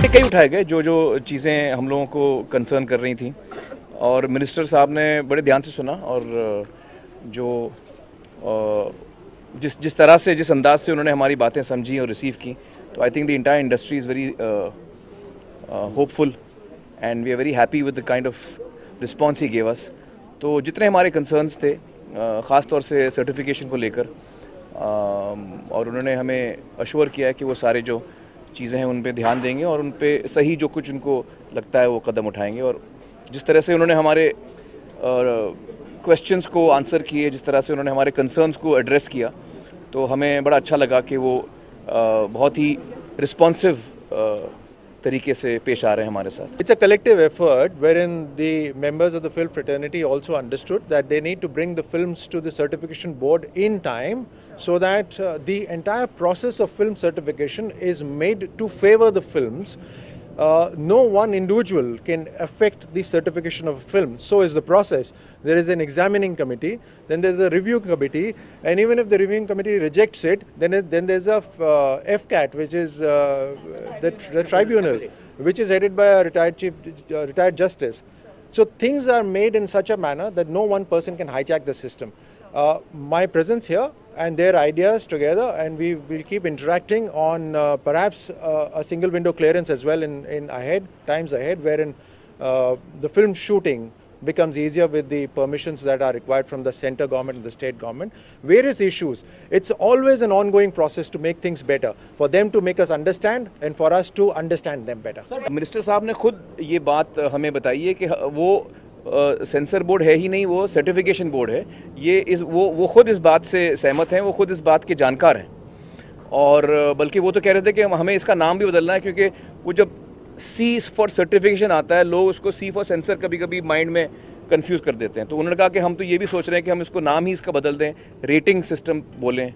मुद्दे कई उठाए गए जो जो चीज़ें हम लोगों को कंसर्न कर रही थी और मिनिस्टर साहब ने बड़े ध्यान से सुना और जो जिस तरह से जिस अंदाज से उन्होंने हमारी बातें समझी और रिसीव की, तो I think the entire industry is very hopeful and we are very happy with the kind of response he gave us. तो जितने हमारे कंसर्न्स थे ख़ास तौर से सर्टिफिकेशन को लेकर, और उन्होंने हमें अश्योर किया है कि वो सारे जो चीज़ें हैं उन पे ध्यान देंगे और उन पे सही जो कुछ उनको लगता है वो कदम उठाएंगे। और जिस तरह से उन्होंने हमारे क्वेश्चंस को आंसर किए, जिस तरह से उन्होंने हमारे कंसर्न्स को एड्रेस किया, तो हमें बड़ा अच्छा लगा कि वो बहुत ही रिस्पॉन्सिव तरीके से पेश आ रहे हैं हमारे साथ। It's a collective effort wherein the members of the film fraternity also understood that they need to bring the films to the certification board in time so that the entire process of film certification is made to favor the films. No one individual can affect the certification of a film. So is the process. There is an examining committee, then there is a review committee, and even if the reviewing committee rejects it, then there is a FCAT, which is the tribunal, which is headed by a retired justice. So things are made in such a manner that no one person can hijack the system. My presence here and their ideas together, and we will keep interacting on perhaps a single window clearance as well in times ahead, wherein the film shooting becomes easier with the permissions that are required from the center government and the state government. Various issues. It's always an ongoing process to make things better, for them to make us understand and for us to understand them better. Minister साहब ने खुद ये बात हमें बताई है कि वो सेंसर बोर्ड है ही नहीं, वो सर्टिफिकेशन बोर्ड है। वो खुद इस बात से सहमत हैं, वो खुद इस बात के जानकार हैं, और बल्कि वो तो कह रहे थे कि हमें इसका नाम भी बदलना है, क्योंकि वो जब सी फॉर सर्टिफिकेशन आता है, लोग उसको सी फॉर सेंसर कभी कभी माइंड में कंफ्यूज कर देते हैं। तो उन्होंने कहा कि हम तो ये भी सोच रहे हैं कि हम इसको नाम ही इसका बदल दें, रेटिंग सिस्टम बोलें।